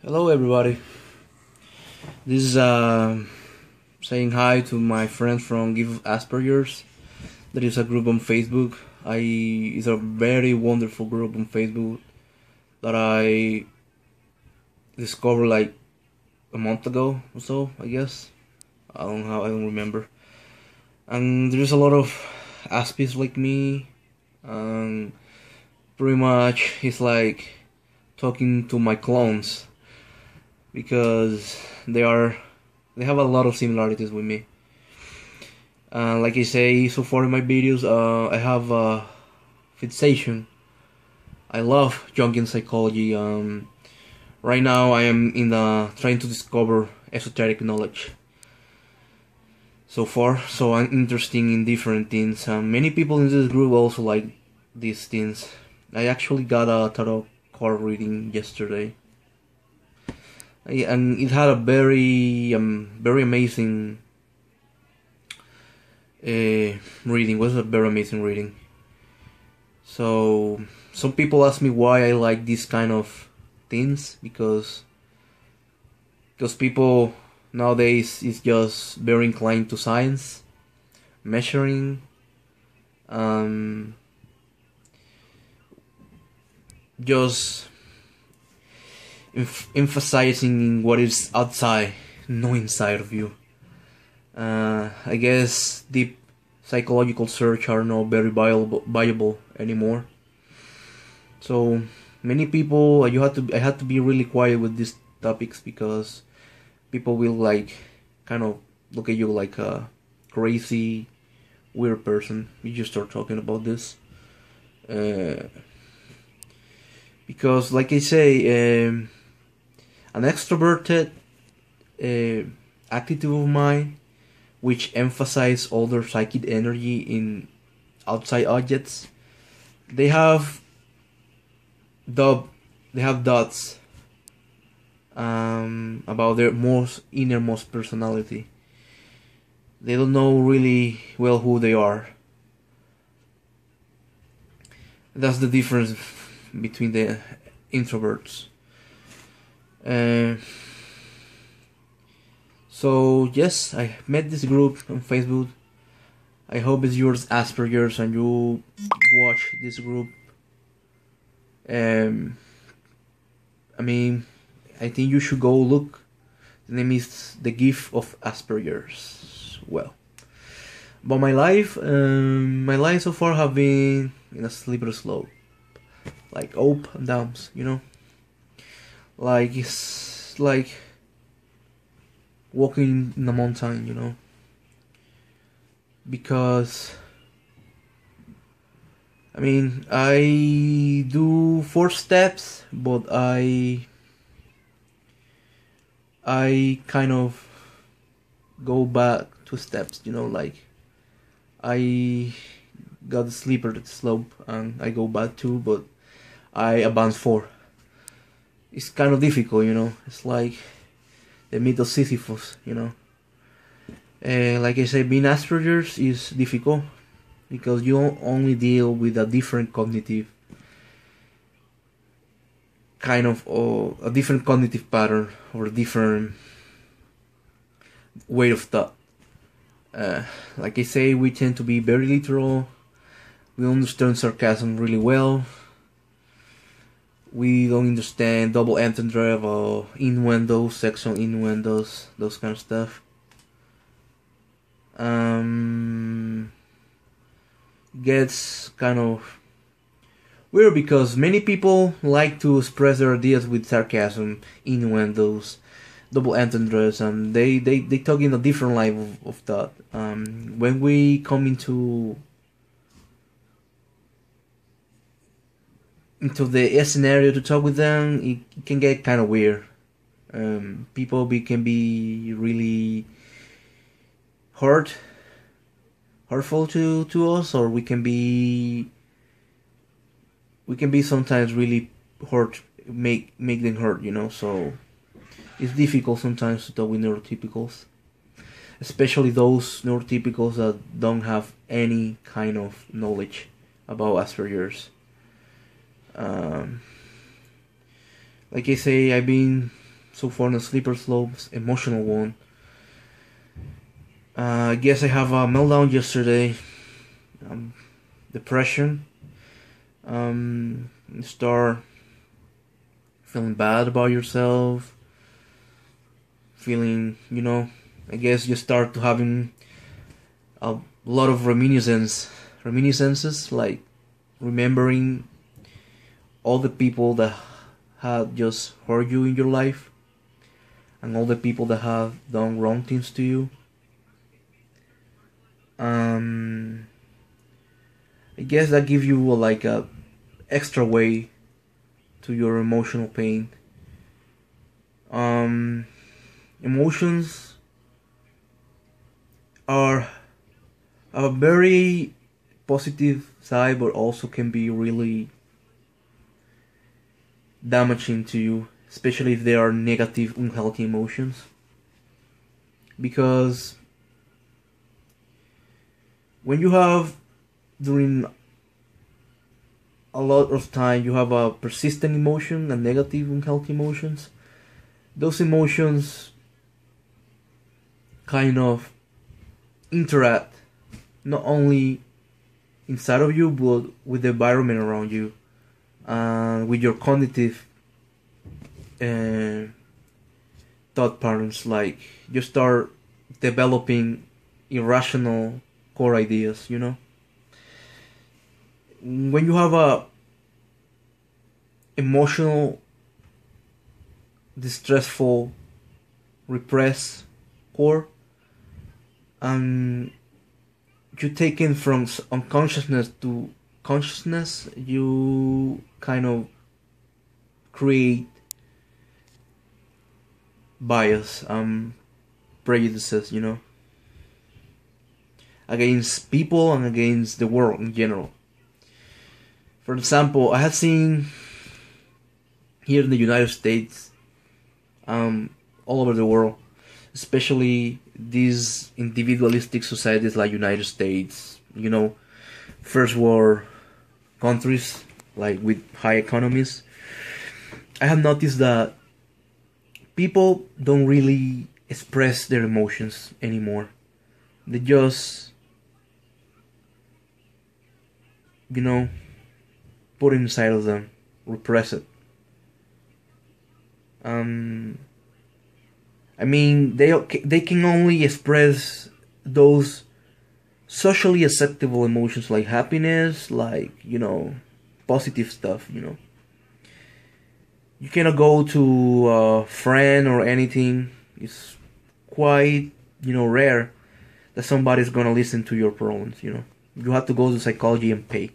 Hello, everybody. This is saying hi to my friends from Give Asperger's. There is a group on Facebook. It's a very wonderful group on Facebook that I discovered like a month ago or so, I guess. I don't remember. And there's a lot of Aspies like me, and pretty much it's like talking to my clones because they have a lot of similarities with me. Like I say so far in my videos, I have a fixation. I love Jungian psychology. Right now I am in trying to discover esoteric knowledge. So far, so I'm interested in different things. Many people in this group also like these things. I actually got a tarot card reading yesterday. And it had a very amazing reading. Was a very amazing reading. So some people ask me why I like this kind of things because people nowadays is just very inclined to science, measuring, just emphasizing what is outside, no inside of you. I guess deep psychological search are not very viable anymore. So many people, I had to be really quiet with these topics because people will like kind of look at you like a crazy, weird person. You just start talking about this. Because, like I say, an extroverted attitude of mine, which emphasize all their psychic energy in outside objects, they have doubts about their innermost personality. They don't know really well who they are. That's the difference between the introverts. So yes, I met this group on Facebook. I hope it's yours, Asperger's, and you watch this group. I think you should go look. The name is The Gift of Asperger's. Well, but my life so far have been in a slippery slope, like up and downs, like it's like walking in a mountain, because I do 4 steps, but I kind of go back 2 steps, like I got a slippery slope and I go back 2, but I advance 4. It's kind of difficult, it's like the myth of Sisyphus, like I said, being Asperger's is difficult because you only deal with a different cognitive a different cognitive pattern or a different way of thought. Like I say, we tend to be very literal. We understand sarcasm really well. We don't understand double entendre or innuendos, sexual innuendos, those kind of stuff. Gets kind of weird because many people like to express their ideas with sarcasm, innuendos, double entendres, and they talk in a different life of thought. When we come into the scenario to talk with them, it can get kind of weird. People can be really hurtful to us, or we can be sometimes really hurt, make them hurt, so it's difficult sometimes to talk with neurotypicals, especially those neurotypicals that don't have any kind of knowledge about Asperger's. Like I say, I've been so far on a slippery slopes, emotional one. I guess I have a meltdown yesterday. Depression. You start feeling bad about yourself. Feeling, I guess you start to having a lot of reminiscences, like remembering all the people that had just hurt you in your life, and all the people that have done wrong things to you. I guess that gives you like a extra way to your emotional pain. Emotions are a very positive side, but also can be really damaging to you, especially if they are negative, unhealthy emotions. Because when you have, during a lot of time, you have a persistent emotion and negative, unhealthy emotions, those emotions kind of interact not only inside of you, but with the environment around you, and with your cognitive thought patterns. Like, you start developing irrational core ideas, When you have a emotional, distressful, repressed core, and you take in from unconsciousness to consciousness, you kind of create bias, prejudices, against people and against the world in general. For example, I have seen here in the United States, all over the world, especially these individualistic societies like United States, first world countries, like with high economies. I have noticed that people don't really express their emotions anymore. They just, put it inside of them, repress it. They can only express those socially acceptable emotions like happiness, like, positive stuff, You cannot go to a friend or anything. It's quite, rare that somebody's gonna listen to your problems, You have to go to psychology and pay.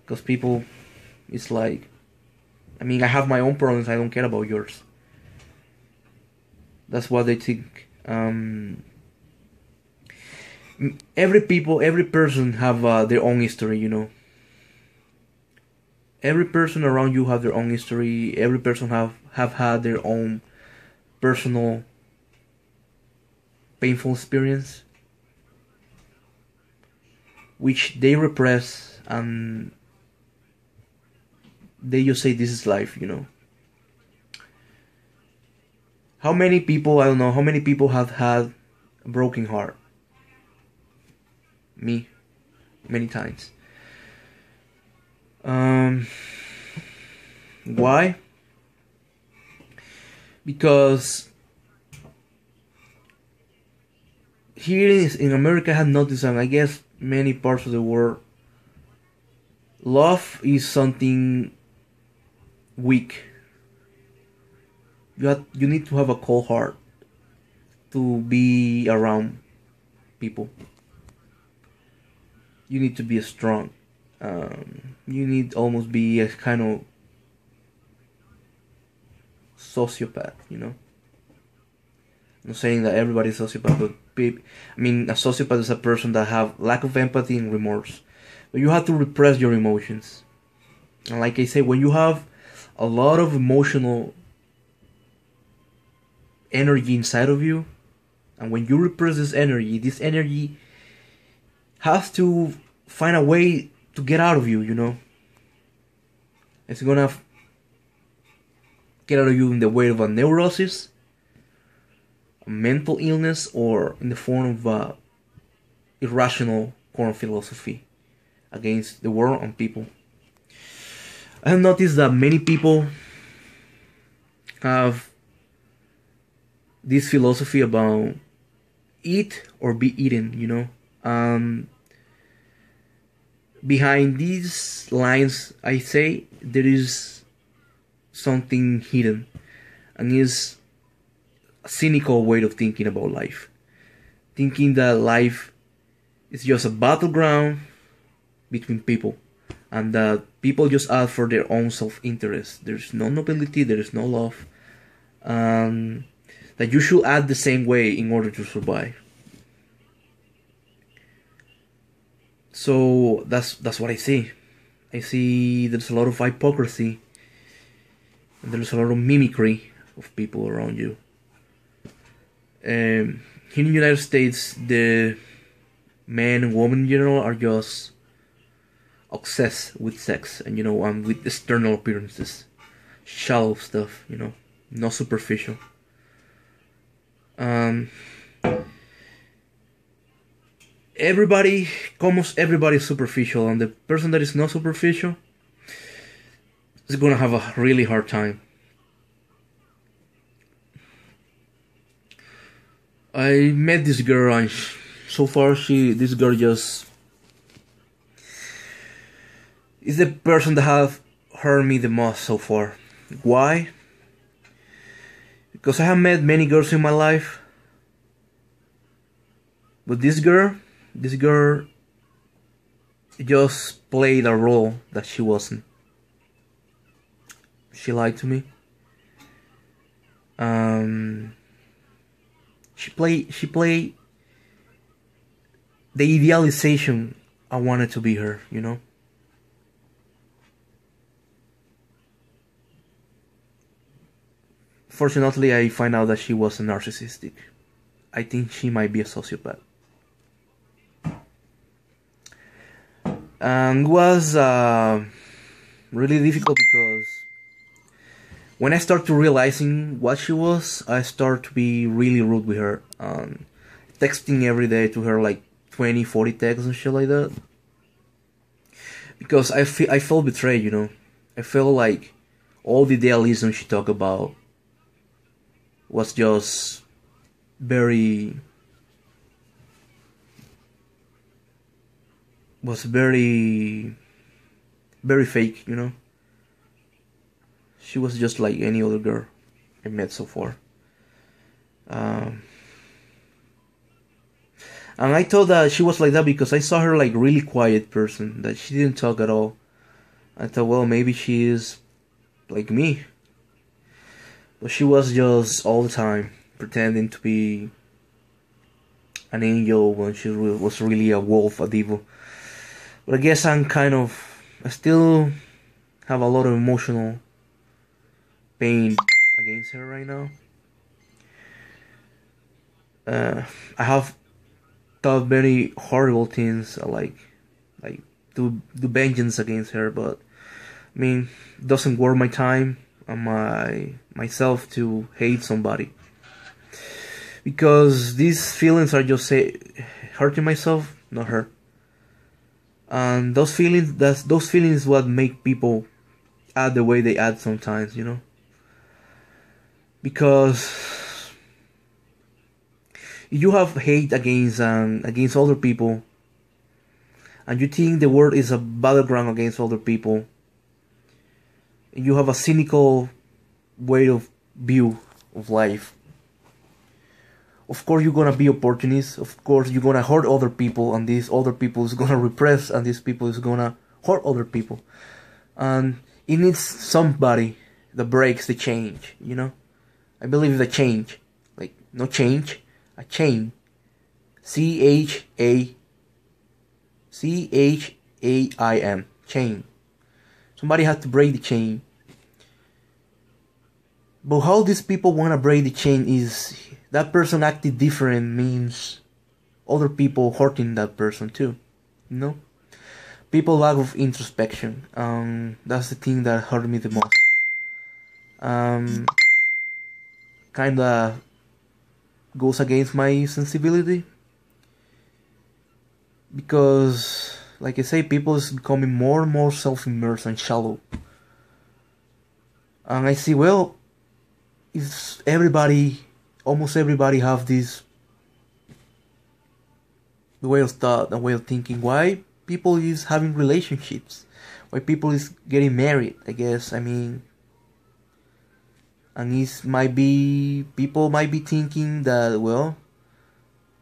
Because people, it's like, I have my own problems, I don't care about yours. That's what they think. Every person have their own history, Every person around you have their own history. Every person have had their own personal painful experience, which they repress, and they just say this is life, How many people, I don't know, how many people have had a broken heart? Me, many times. Why? Because here in America, I have noticed, and I guess many parts of the world, love is something weak. You need to have a cold heart to be around people. You need to be strong. You need almost be a kind of sociopath, I'm not saying that everybody's a sociopath, but a sociopath is a person that have lack of empathy and remorse. But you have to repress your emotions. And like I say, when you have a lot of emotional energy inside of you, and when you repress this energy has to find a way to get out of you, It's gonna get out of you in the way of a neurosis, a mental illness, or in the form of a irrational core philosophy against the world and people. I have noticed that many people have this philosophy about eat or be eaten, you know. Behind these lines, I say there is something hidden, and is a cynical way of thinking about life. Thinking that life is just a battleground between people, and that people just act for their own self-interest. There's no nobility, there is no love, and that you should act the same way in order to survive. So that's what I see. I see there's a lot of hypocrisy, and there's a lot of mimicry of people around you. Here in the United States, the men and women in general are just obsessed with sex, and and with external appearances, shallow stuff, not superficial. Almost everybody is superficial, and the person that is not superficial is gonna have a really hard time. I met this girl, and so far this girl just is the person that have hurt me the most so far. Why? Because I have met many girls in my life, but this girl just played a role that she wasn't. She lied to me. She played the idealization I wanted to be her, Fortunately, I find out that she wasn't narcissistic. I think she might be a sociopath. And it was really difficult because when I start to realizing what she was, I start to be really rude with her. Texting every day to her like 20, 40 texts and shit like that. Because I felt betrayed, I felt like all the idealism she talked about was just very fake, She was just like any other girl I met so far. And I thought that she was like that because I saw her like really quiet person, that she didn't talk at all. I thought, well, maybe she is like me. But she was just all the time pretending to be an angel when she was really a wolf, a devil. But I guess I still have a lot of emotional pain against her right now. I have thought very horrible things, like do vengeance against her, but I mean, it doesn't worth my time and myself to hate somebody, because these feelings are just hurting myself, not her. And those feelings what make people act the way they act sometimes, because you have hate against other people, and you think the world is a battleground against other people, you have a cynical way of view of life. Of course you're gonna be opportunist, of course you're gonna hurt other people, and these other people is gonna repress, and these people is gonna hurt other people. And it needs somebody that breaks the change, I believe the change, like no change, a chain. CHAIN, chain. Somebody has to break the chain. But how these people wanna break the chain is that person acted different means other people hurting that person too. People lack of introspection. That's the thing that hurt me the most. um, kind of goes against my sensibility, because, like I say, people is becoming more and more self-immersed and shallow. And I see, well, if almost everybody have this way of thought and way of thinking, why people is having relationships, why people is getting married, I guess. I mean, and people might be thinking that, well,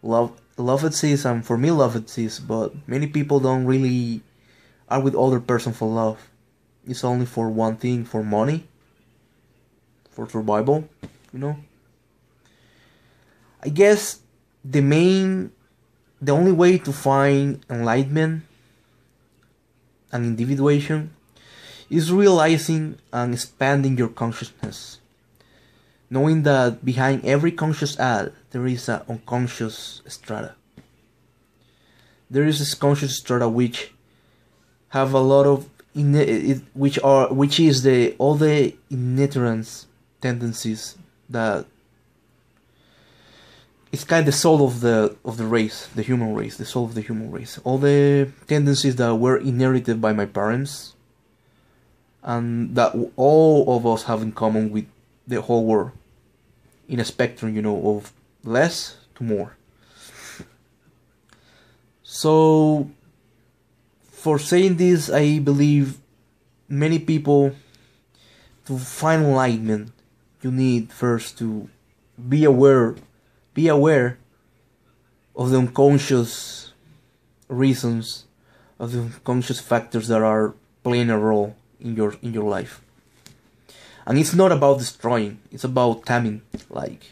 love exists, and for me love exists, but many people don't really are with other person for love. It's only for one thing, for money, for survival, you know. I guess the only way to find enlightenment and individuation is realizing and expanding your consciousness, knowing that behind every conscious act there is an unconscious strata. There is this conscious strata which have a lot of which is the all the inherent tendencies that it's kind of the soul of the race, the human race, the soul of the human race. All the tendencies that were inherited by my parents, and that all of us have in common with the whole world, in a spectrum, you know, of less to more. So, for saying this, I believe many people, to find enlightenment, you need first to be aware of the unconscious reasons, of the unconscious factors that are playing a role in your life. And it's not about destroying, it's about taming, like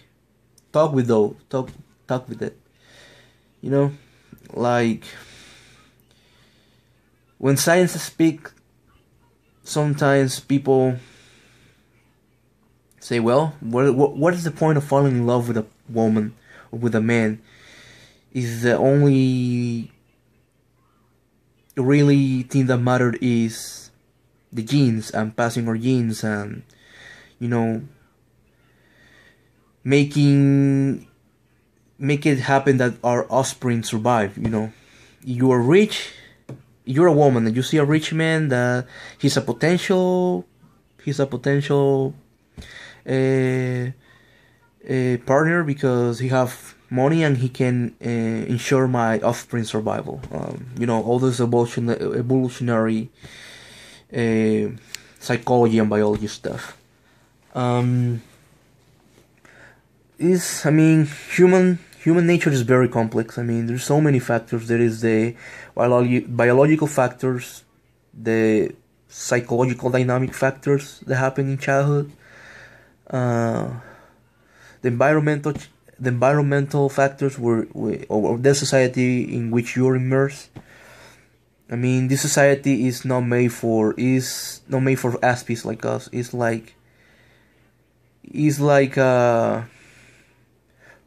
talk with it. You know, like when science speak, sometimes people say, well, what is the point of falling in love with a woman or with a man? Is the only really thing that mattered is the genes and passing our genes, and, you know, make it happen that our offspring survive. You know, you are rich, you're a woman and you see a rich man that he's a potential partner because he have money and he can ensure my offspring survival. You know, all this evolutionary psychology and biology stuff. Human nature is very complex. I mean, there's so many factors. There is the biological factors, the psychological dynamic factors that happen in childhood, the environmental factors or the society in which you're immersed. I mean, this society is not made for aspies like us. It's like a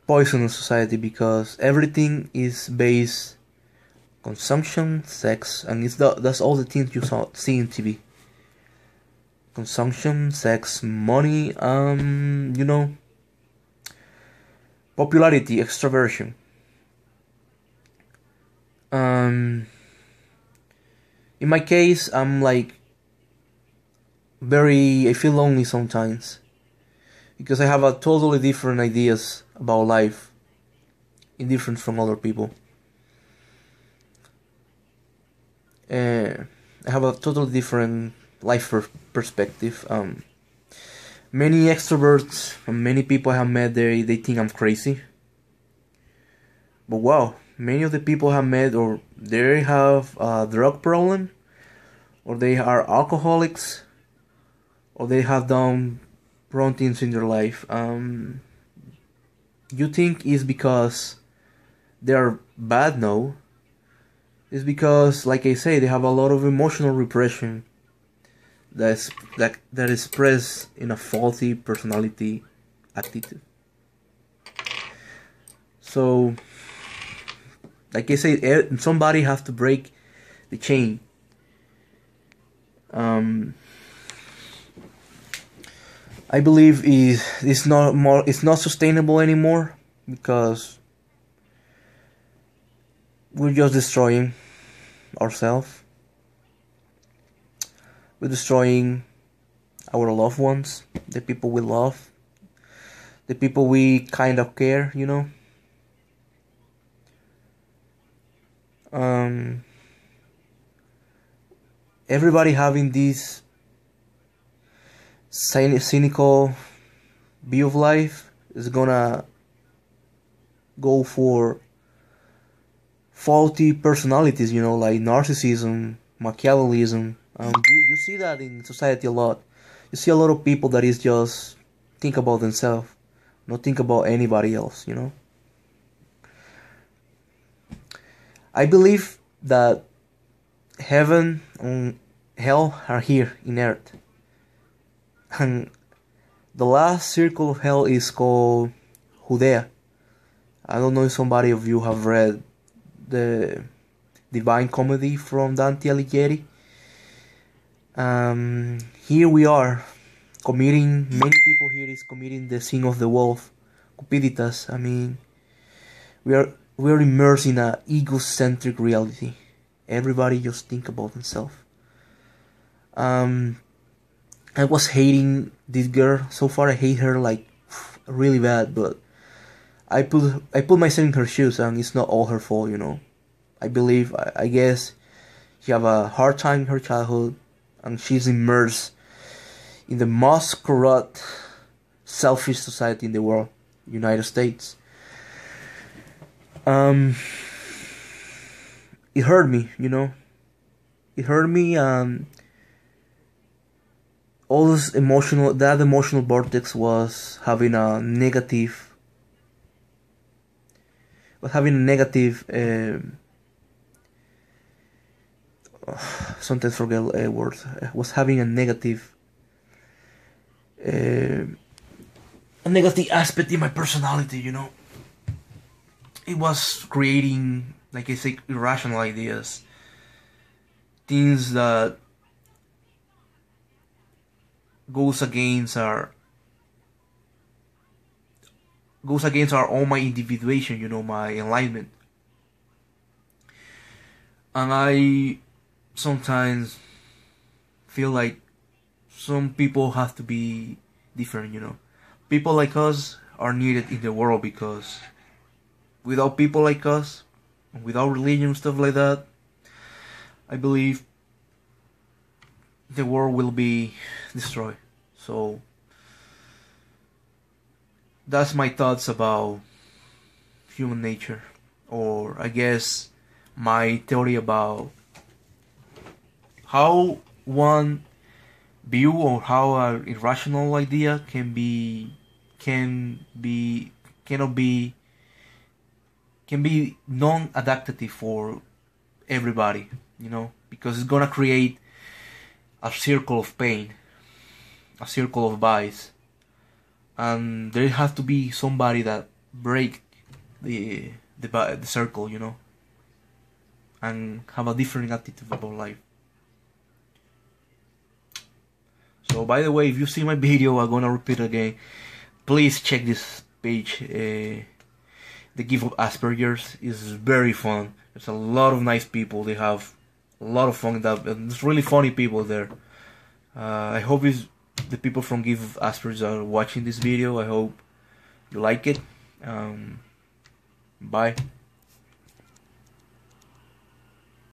poisonous society, because everything is based consumption, sex, and that's all the things you see in TV. Consumption, sex, money, you know, popularity, extroversion. In my case, I'm like I feel lonely sometimes, because I have a totally different ideas about life, indifferent from other people. I have a totally different life perspective. Many extroverts and many people I have met, they think I'm crazy. But wow, many of the people I have met, or they have a drug problem, or they are alcoholics, or they have done wrong things in their life. You think it's because they are bad? No. It's because, like I say, they have a lot of emotional repression that is expressed in a faulty personality attitude. So, like I say, somebody has to break the chain. I believe it's not sustainable anymore, because we're just destroying ourselves. We're destroying our loved ones, the people we love, the people we kind of care, you know. Everybody having this cynical view of life is gonna go for faulty personalities, you know, like narcissism, Machiavellism. You see that in society a lot. You see a lot of people that is just think about themselves, not think about anybody else, you know. I believe that heaven and hell are here in earth. And the last circle of hell is called Judea. I don't know if somebody of you have read the Divine Comedy from Dante Alighieri. Here we are committing, many people here is committing the sin of the wolf, cupiditas. I mean, we are immersed in an egocentric reality. Everybody just think about themselves. I was hating this girl. So far I hate her like really bad, but I put myself in her shoes, and it's not all her fault, you know. I guess she have a hard time in her childhood, and she's immersed in the most corrupt, selfish society in the world, United States. It hurt me, you know. It hurt me, and all this emotional vortex was having a negative. Sometimes forget a word. Was having a negative aspect in my personality, you know. It was creating, like I say, irrational ideas, things that goes against our all my individuation, you know, my enlightenment. And I sometimes feel like some people have to be different, you know. People like us are needed in the world, because without people like us, without religion and stuff like that, I believe the world will be destroyed. So that's my thoughts about human nature, or I guess my theory about how one view or how an irrational idea can be non-adaptive for everybody, you know, because it's gonna create a circle of pain, a circle of vice, and there has to be somebody that break the circle, you know, and have a different attitude about life. So, by the way, if you see my video, I'm gonna repeat again. Please check this page. The Gift of Asperger's is very fun. There's a lot of nice people. They have a lot of fun. There's really funny people there. I hope the people from Gift of Asperger's are watching this video. I hope you like it. Bye.